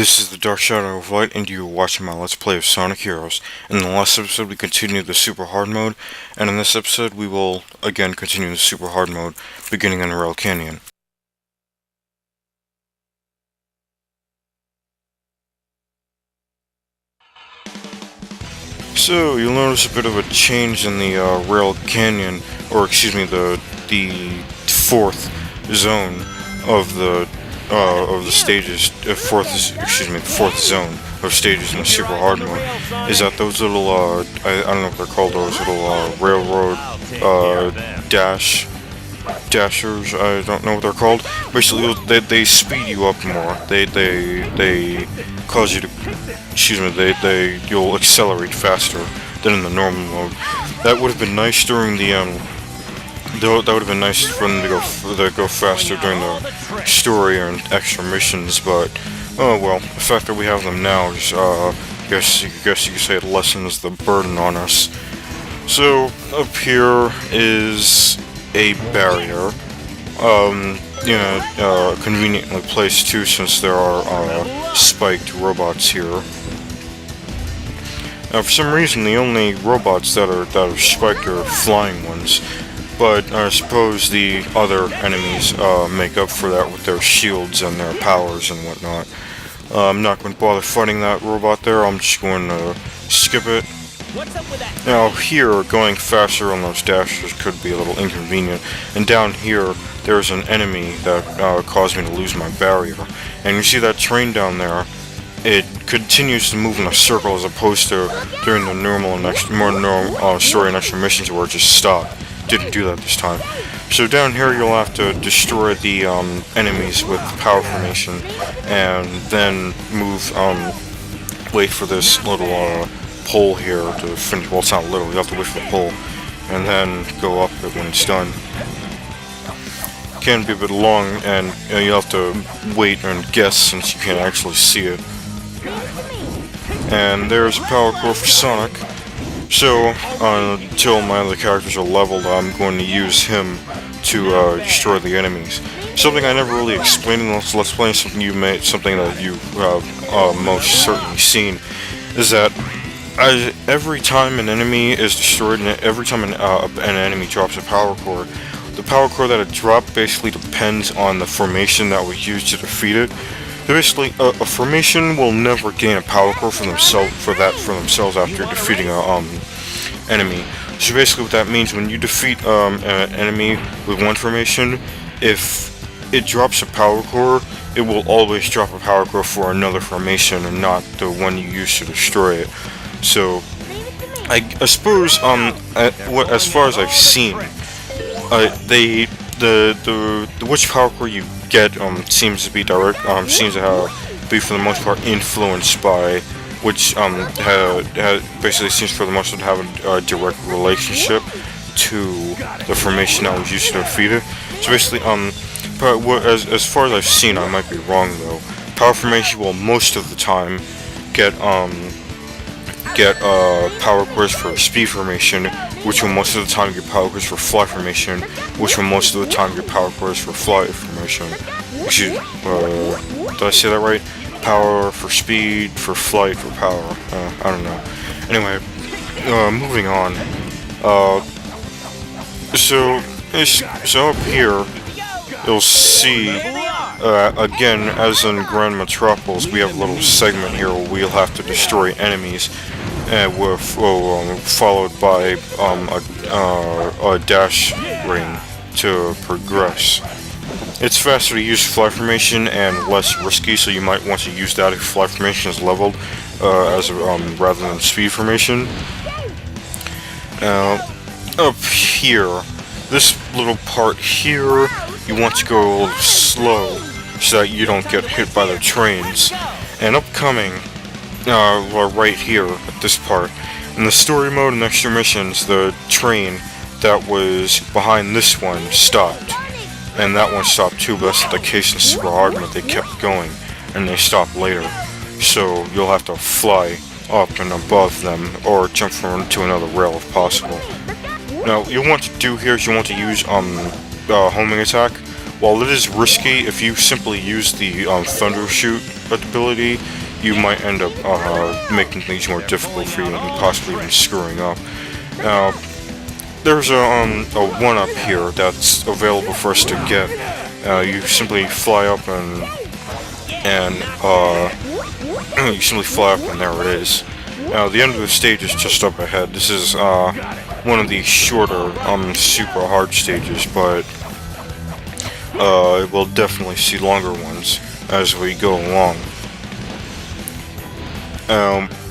This is the Dark Shadow of Light, and you are watching my Let's Play of Sonic Heroes. In the last episode, we continued the Super Hard mode, and in this episode, we will again continue the Super Hard mode, beginning in Rail Canyon. So, you'll notice a bit of a change in the Rail Canyon, or excuse me, the fourth zone of the stages, the fourth zone of stages in the Super Hard mode, is that those little, I don't know what they're called, those little, railroad, dashers, I don't know what they're called. Basically, they speed you up more. They cause you to, you'll accelerate faster than in the normal mode. That would have been nice during the, that would have been nice for them to go faster during the story and extra missions, but oh well. The fact that we have them now is, I guess you could say it lessens the burden on us. So up here is a barrier, conveniently placed too, since there are spiked robots here. Now, for some reason, the only robots that are spiked are flying ones. But I suppose the other enemies make up for that with their shields and their powers and whatnot. I'm not going to bother fighting that robot there. I'm just going to skip it. What's up with that? Now here, going faster on those dashers could be a little inconvenient. And down here, there's an enemy that caused me to lose my barrier. And you see that train down there? It continues to move in a circle as opposed to during the normal and more normal story and extra missions where it just stopped. Didn't do that this time. So down here you'll have to destroy the enemies with power formation, and then move, wait for this little pole here to finish. Well, it's not little, you have to wait for the pole, and then go up it when it's done. Can be a bit long, and you have to wait and guess since you can't actually see it. And there's a power core for Sonic. So, until my other characters are leveled, I'm going to use him to destroy the enemies. Something I never really explained in this Let's Play, something that you've most certainly seen, is that every time an enemy is destroyed, and every time an enemy drops a power core, the power core that it dropped basically depends on the formation that was used to defeat it. So basically, a formation will never gain a power core for themselves after defeating a enemy. So basically, what that means, when you defeat an enemy with one formation, if it drops a power core, it will always drop a power core for another formation and not the one you used to destroy it. So I suppose, as far as I've seen, which power core you get seems to be be for the most part influenced by which basically seems for the most part to have a direct relationship to the formation that was used to defeat it. So basically, as far as I've seen, I might be wrong though. Power formation will most of the time get power cores for speed formation, which will most of the time get power cores for fly formation, which will most of the time get power cores for fly formation. Did I say that right? Power for speed, for flight, for power. I don't know. Anyway, moving on. So up here, you'll see, again, as in Grand Metropolis, we have a little segment here where we'll have to destroy enemies, followed by a dash ring to progress. It's faster to use fly formation and less risky, so you might want to use that if fly formation is leveled, rather than speed formation. Up here, this little part here, you want to go a little slow so that you don't get hit by the trains. And upcoming, right here at this part, in the story mode and extra missions, the train that was behind this one stopped. And that one stopped too, but that's not the case in Super Hard mode. They kept going, and they stopped later. So you'll have to fly up and above them, or jump to another rail if possible. Now, what you want to do here is you want to use homing attack. While it is risky, if you simply use the thunder shoot ability, you might end up making things more difficult for you and possibly even screwing up. Now, there's a 1-up here that's available for us to get. You simply fly up and you simply fly up and there it is. Now, the end of the stage is just up ahead. This is one of the shorter, super hard stages, but we'll definitely see longer ones as we go along.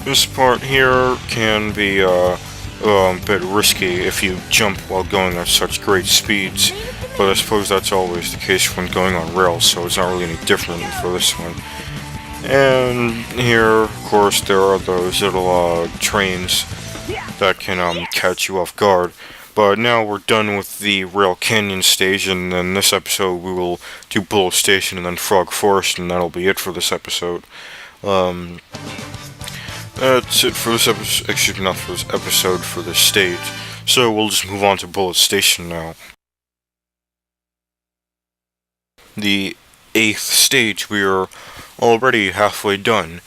This part here can be a bit risky if you jump while going at such great speeds, but I suppose that's always the case when going on rails, so it's not really any different for this one. And here, of course, there are those little trains that can catch you off guard. But now we're done with the Rail Canyon stage, and in this episode we will do Bullet Station and then Frog Forest, and that'll be it for this episode. That's it for this episode. Excuse me, not for this episode, for this stage. So we'll just move on to Bullet Station now. The 8th stage, we are already halfway done.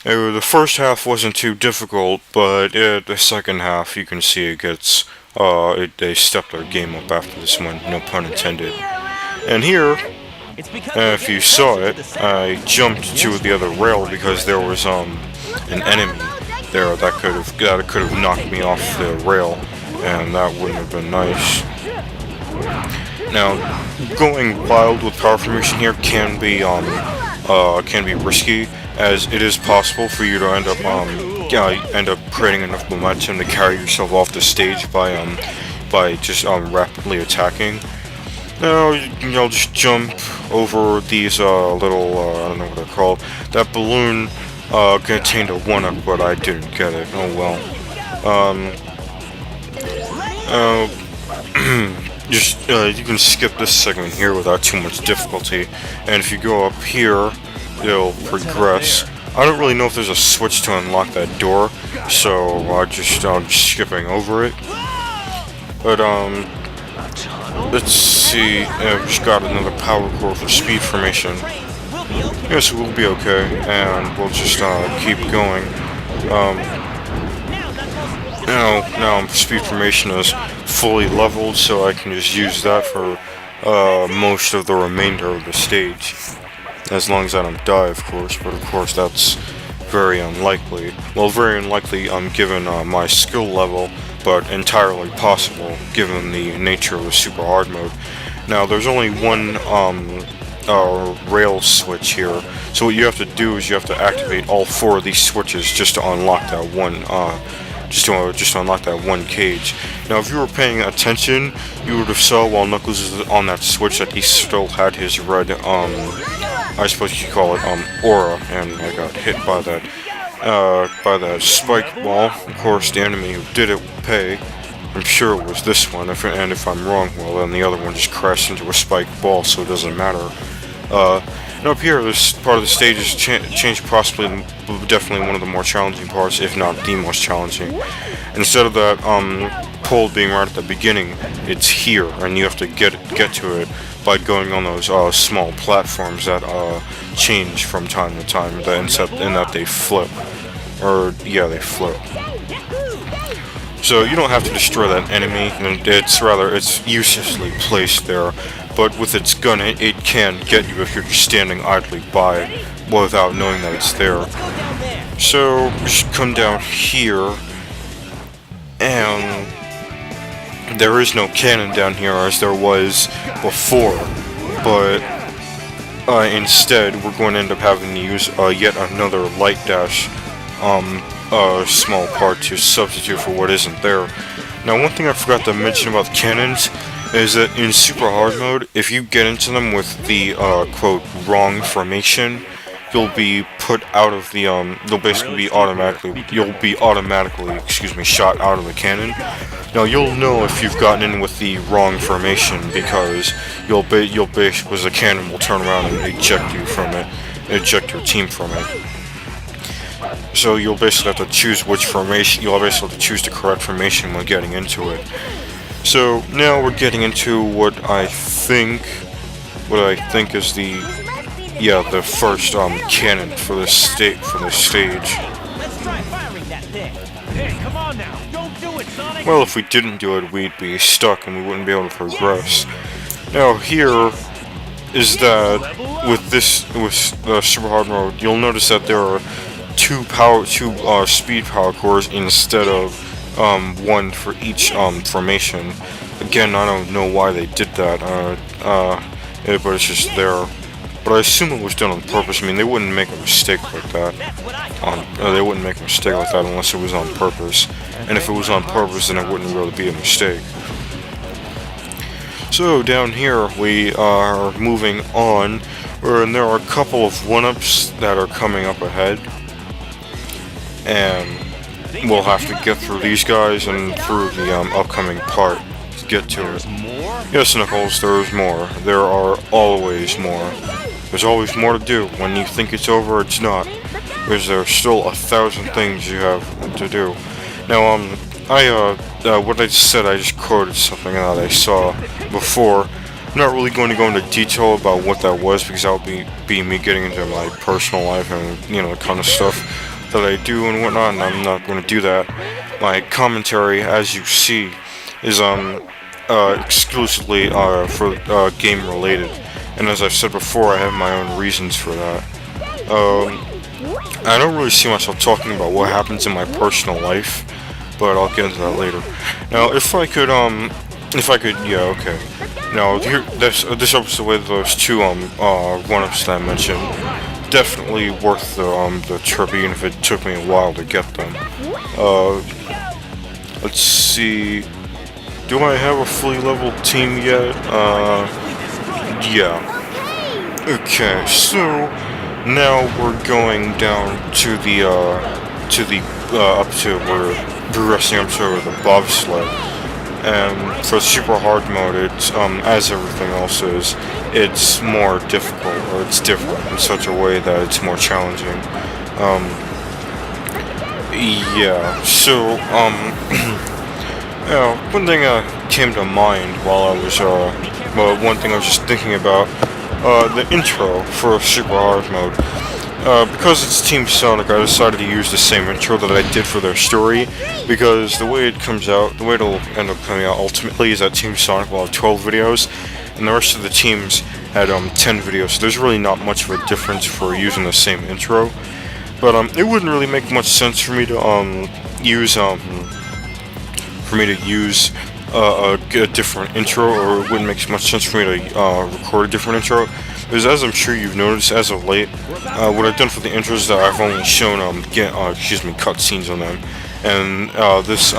The first half wasn't too difficult, but the second half, you can see it gets, they stepped their game up after this one, no pun intended. And here, if you saw it, I jumped to the other rail because there was, an enemy there that could have knocked me off the rail, and that wouldn't have been nice. Now, going wild with power formation here can be risky, as it is possible for you to end up creating enough momentum to carry yourself off the stage by just rapidly attacking. Now you'll just jump over these little I don't know what they're called. That balloon contained a 1-up, but I didn't get it. Oh well. You can skip this segment here without too much difficulty, and if you go up here, it'll progress. I don't really know if there's a switch to unlock that door, so I'm just skipping over it. But let's see. I've just got another power core for speed formation. Yes, we'll be okay, and we'll just keep going. Now speed formation is fully leveled, so I can just use that for most of the remainder of the stage. As long as I don't die, of course, but of course that's very unlikely. Well, very unlikely given my skill level, but entirely possible given the nature of the super hard mode. Now, there's only one rail switch here, so what you have to do is you have to activate all 4 of these switches just to unlock that one. Just to unlock that one cage. Now, if you were paying attention, you would have saw while Knuckles is on that switch that he still had his red, I suppose you could call it, aura, and I got hit by that spike ball. Of course, the enemy who did it will pay. I'm sure it was this one, and if I'm wrong, well, then the other one just crashed into a spike ball, so it doesn't matter. And up here, this part of the stage is changed, possibly, definitely one of the more challenging parts, if not the most challenging. Instead of that pole being right at the beginning, it's here, and you have to get to it by going on those small platforms that change from time to time, in that they flip. They flip. So you don't have to destroy that enemy, and it's uselessly placed there. But with its gun, it can get you if you're just standing idly by without knowing that it's there. So just come down here, and there is no cannon down here as there was before, but instead we're going to end up having to use yet another light dash small part to substitute for what isn't there. Now, one thing I forgot to mention about the cannons is that in super hard mode, if you get into them with the quote wrong formation, you'll be put out of the you'll be automatically shot out of the cannon. Now, you'll know if you've gotten in with the wrong formation because because the cannon will turn around and eject you from it, eject your team from it. So you'll basically have to choose which formation. You'll basically have to choose the correct formation when getting into it. So now we're getting into what I think is the yeah, the first cannon for this stage. Let's try firing that thing. Hey, come on now. Don't do it, Sonic. Well, if we didn't do it, we'd be stuck and we wouldn't be able to progress. Now here is that with the super hard mode, you'll notice that there are two speed power cores instead of one for each formation. Again, I don't know why they did that, but it's just there. But I assume it was done on purpose. I mean, they wouldn't make a mistake like that. They wouldn't make a mistake like that unless it was on purpose. And if it was on purpose, then it wouldn't really be a mistake. So down here we are moving on, and there are a couple of 1-ups that are coming up ahead. And we'll have to get through these guys and through the upcoming part to get to it. Yes, Knuckles, there is more. There are always more. There's always more to do. When you think it's over, it's not. Because there's still 1,000 things you have to do. Now, what I just said, I just quoted something that I saw before. I'm not really going to go into detail about what that was, because that would be me getting into my personal life and, the kind of stuff that I do and whatnot, and I'm not going to do that. My commentary, as you see, is exclusively for game related, and as I've said before, I have my own reasons for that. I don't really see myself talking about what happens in my personal life, but I'll get into that later. Now, if I could, yeah, okay. Now, here, this episode with those two 1-ups that I mentioned, definitely worth the trip, even if it took me a while to get them. Let's see. Do I have a fully leveled team yet? Yeah. Okay, so now we're going down to the up to we're progressing up to the bobsled. And for super hard mode, it's as everything else is, it's more difficult, or it's different in such a way that it's more challenging. Yeah. So one thing came to mind while I was one thing I was just thinking about, the intro for super hard mode. Because it's Team Sonic, I decided to use the same intro that I did for their story, because the way it comes out, the way it'll end up coming out ultimately is that Team Sonic will have 12 videos, and the rest of the teams had 10 videos, so there's really not much of a difference for using the same intro. But it wouldn't really make much sense for me to use a different intro, or it wouldn't make much sense for me to record a different intro. Because as I'm sure you've noticed as of late, what I've done for the intros is that I've only shown cutscenes on them, and this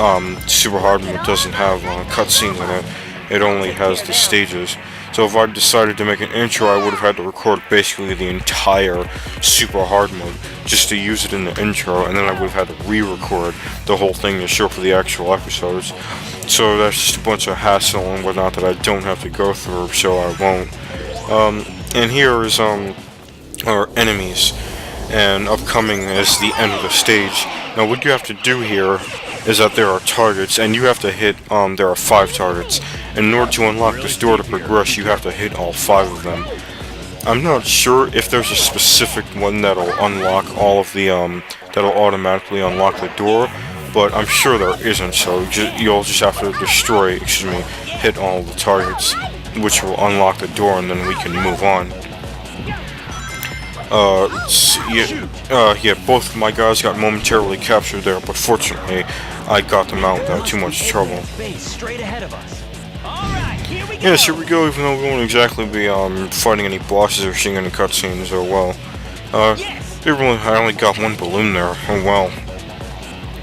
super hard mode doesn't have cutscenes in it. It only has the stages. So if I decided to make an intro, I would have had to record basically the entire super hard mode just to use it in the intro, and then I would have had to re-record the whole thing to show for the actual episodes. So that's just a bunch of hassle and whatnot that I don't have to go through, so I won't. And here is our enemies, and upcoming is the end of the stage. Now what you have to do here is that there are targets, and you have to hit, there are 5 targets. And in order to unlock this door to progress, you have to hit all 5 of them. I'm not sure if there's a specific one that'll unlock all of the, that'll automatically unlock the door, but I'm sure there isn't, so you'll just have to hit all the targets, which will unlock the door, and then we can move on. Both of my guys got momentarily captured there, but fortunately, I got them out without too much trouble. Yes, here we go, even though we won't exactly be fighting any bosses or seeing any cutscenes, oh well. I only got one balloon there, oh well.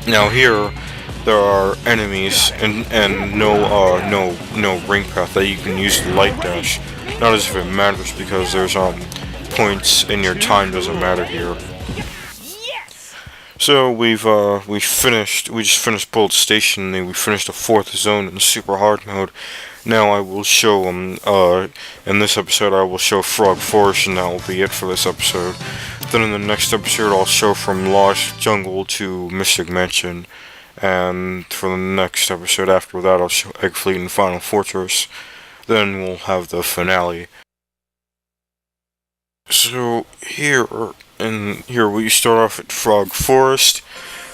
Now here, there are enemies and no ring path that you can use the light dash. Not as if it matters, because there's points in your time doesn't matter here. So we just finished Bold Station, and we finished the 4th zone in super hard mode. Now I will show in this episode I will show Frog Forest, and that will be it for this episode. Then in the next episode I'll show from Lost Jungle to Mystic Mansion. And for the next episode after that, I'll show Egg Fleet and Final Fortress. Then we'll have the finale. So here we start off at Frog Forest.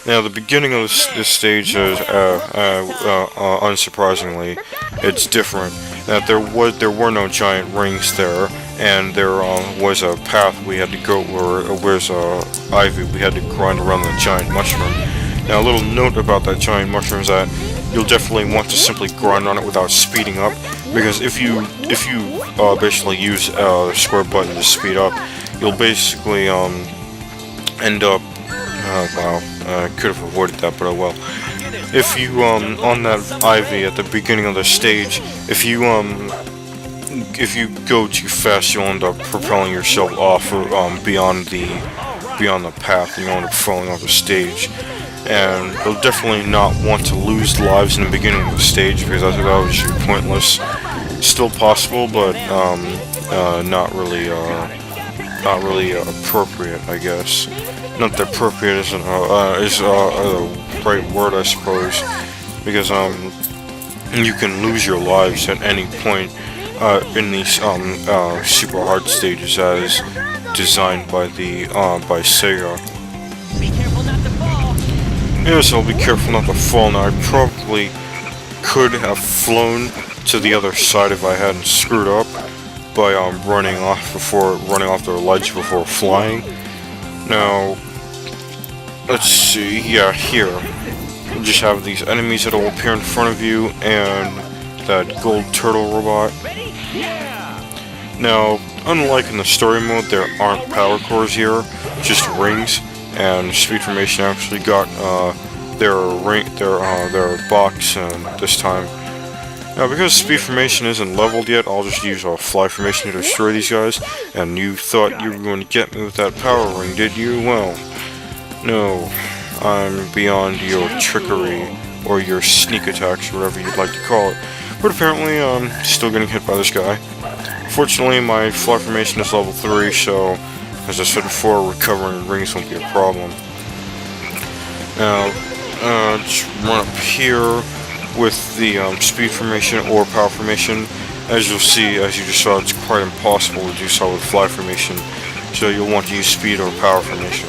Now the beginning of this stage is, unsurprisingly, it's different. That there were no giant rings there, and there was a path we had to go where was ivy. We had to grind around the giant mushroom. Now a little note about that giant mushroom is that you'll definitely want to simply grind on it without speeding up, because if you basically use the square button to speed up, you'll basically end up. Wow, I could have avoided that, but oh well. If you on that ivy at the beginning of the stage, if you go too fast, you'll end up propelling yourself off or beyond the path, and you'll end up falling off the stage. And you'll definitely not want to lose lives in the beginning of the stage, because I think that would just be pointless. Still possible, but not really appropriate, I guess. Not that appropriate isn't is the right word, I suppose, because you can lose your lives at any point in these super hard stages as designed by by Sega. Be careful not to fall. Yes, I'll be careful not to fall. Now, I probably could have flown to the other side if I hadn't screwed up by running off the ledge before flying. Now, let's see. Yeah, here you just have these enemies that will appear in front of you, and that gold turtle robot. Ready? Yeah. Now, unlike in the story mode, there aren't power cores here, just rings. And Speed Formation actually got their box this time. Now, because Speed Formation isn't leveled yet, I'll just use Fly Formation to destroy these guys. And you thought you were going to get me with that power ring, did you? Well, no. I'm beyond your trickery, or your sneak attacks, or whatever you'd like to call it. But apparently, I'm still getting hit by this guy. Fortunately, my Fly Formation is level 3, so as I said before, recovering rings won't be a problem. Now, just run up here with the Speed Formation or Power Formation. As you'll see, as you just saw, it's quite impossible to do so with Fly Formation, so you'll want to use Speed or Power Formation.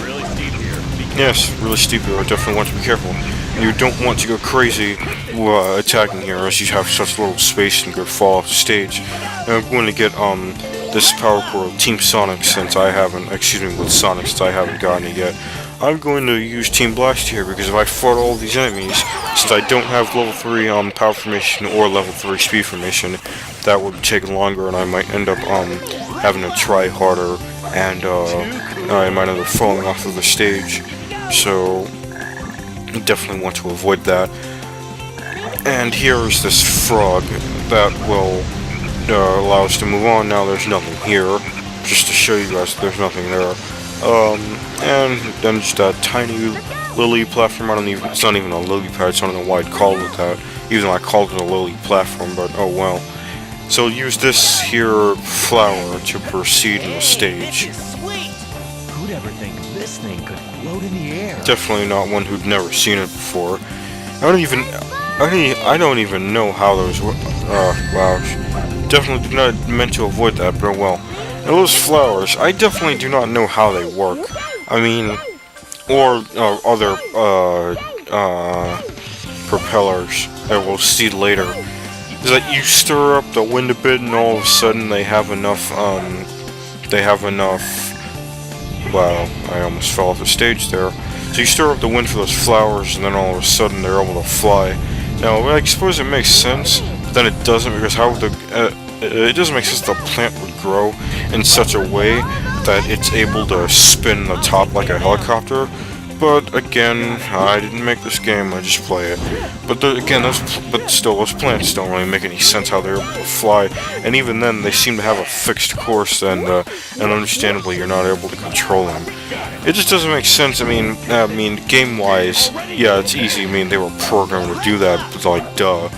Really steep here. Yes, really steep here. I definitely want to be careful. You don't want to go crazy attacking here, as you have such little space and could fall off the stage. Now, I'm going to get this power core of Team Sonic with Sonic since I haven't gotten it yet. I'm going to use Team Blast here, because if I fought all these enemies, since I don't have level 3 Power Formation or level 3 Speed Formation, that would take longer, and I might end up having to try harder, and I might end up falling off of the stage. So I definitely want to avoid that. And here is this frog that will allow us to move on. Now there's nothing here, just to show you guys that there's nothing there. And then just that tiny lily platform. It's not even a lily pad, so I don't know why I'd call it that. Even though I called it a lily platform, but oh well. So use this here flower to proceed in the stage. This is sweet. Who'd ever think this thing could float in the air? Definitely not one who'd never seen it before. I don't even know how those wow. Definitely not meant to avoid that, but oh well. Now those flowers, I definitely do not know how they work. I mean, or other propellers that we'll see later. Is that you stir up the wind a bit, and all of a sudden they have enough. Wow, I almost fell off the stage there. So you stir up the wind for those flowers, and then all of a sudden they're able to fly. Now, I suppose it makes sense, but then it doesn't, because it doesn't make sense the plant would grow in such a way that it's able to spin the top like a helicopter. But again, I didn't make this game, I just play it. But those plants don't really make any sense how they're able to fly. And even then, they seem to have a fixed course, and understandably, you're not able to control them. It just doesn't make sense. I mean, game-wise, yeah, it's easy. I mean, they were programmed to do that, but like, duh.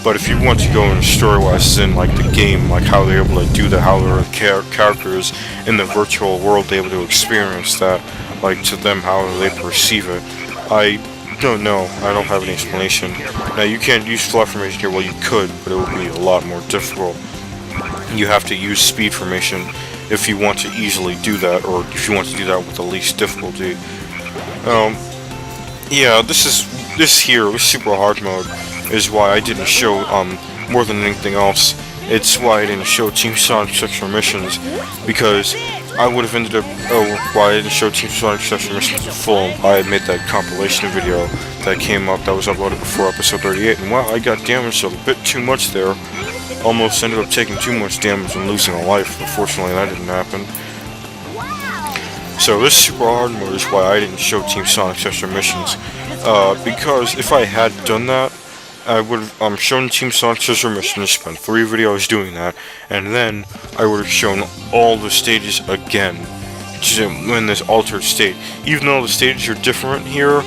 But if you want to go into story-wise, in like the game, like how they're able to do that, how their characters in the virtual world able to experience that, like to them, how they perceive it, I don't know. I don't have any explanation. Now you can't use Fly Formation here. Well, you could, but it would be a lot more difficult. You have to use Speed Formation, if you want to easily do that, or if you want to do that with the least difficulty. Yeah, this super hard mode is why I didn't show more than anything else. It's why I didn't show Team Sonic's extra missions, because I would have ended up, why I didn't show Team Sonic's extra missions in full. I had made that compilation video that came up, that was uploaded before episode 38, and wow, I got damaged a bit too much there. Almost ended up taking too much damage and losing a life, but fortunately that didn't happen. So this super hard mode is why I didn't show Team Sonic's extra missions, because if I had done that, I would have shown Team Sonic's extra missions, spent 3 videos doing that, and then I would have shown all the stages again, in this altered state. Even though the stages are different here,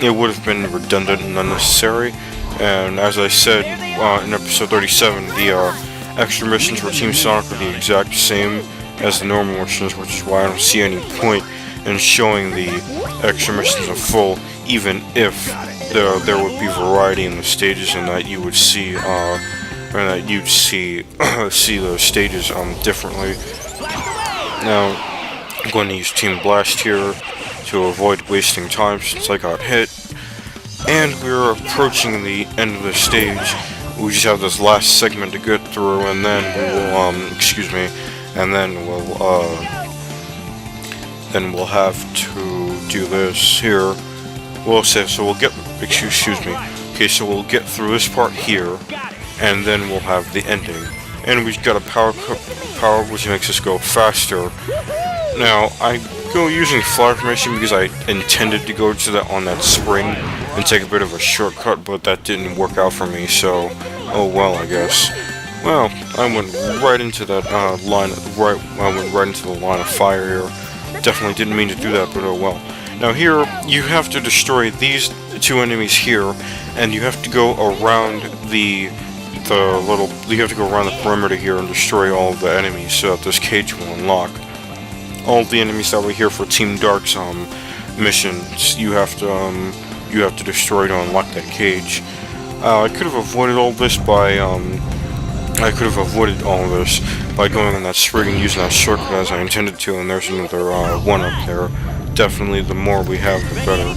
it would have been redundant and unnecessary, and as I said in episode 37, the extra missions for Team Sonic are the exact same as the normal missions, which is why I don't see any point in showing the extra missions in full, even if there would be variety in the stages, and that you would see, see those stages differently. Now, I'm going to use Team Blast here to avoid wasting time since I got hit, and we're approaching the end of the stage. We just have this last segment to get through, and then we will, then we'll have to do this here. We'll get through this part here, and then we'll have the ending. And we've got a power which makes us go faster. Now, I go using fly formation because I intended to go to that on that spring and take a bit of a shortcut, but that didn't work out for me, so oh well, I guess. Well, I went right into that I went right into the line of fire here. Definitely didn't mean to do that, but oh well. Now here, you have to destroy these 2 enemies here, and you have to go around you have to go around the perimeter here and destroy all of the enemies so that this cage will unlock. All the enemies that were here for Team Dark's missions, you have to destroy to unlock that cage. I could have avoided all this by going on that spring and using that shortcut as I intended to, and there's another one up there. Definitely, the more we have, the better.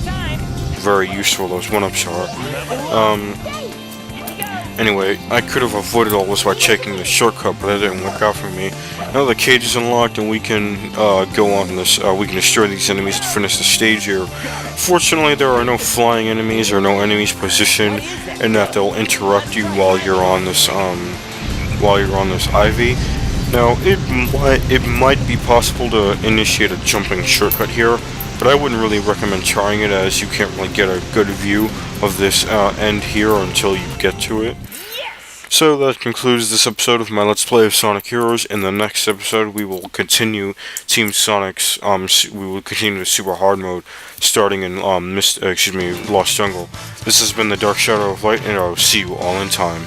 Very useful those 1-ups are. Anyway, I could have avoided all this by checking the shortcut, but that didn't work out for me. Now the cage is unlocked, and we can go on this. We can destroy these enemies to finish the stage here. Fortunately, there are no flying enemies or no enemies positioned, and that they'll interrupt you while you're on this ivy. Now, it might be possible to initiate a jumping shortcut here, but I wouldn't really recommend trying it, as you can't really get a good view of this end here until you get to it. So that concludes this episode of my Let's Play of Sonic Heroes. In the next episode, we will continue Team Sonic's, we will continue the super hard mode, starting in, Lost Jungle. This has been the Dark Shadow of Light, and I'll see you all in time.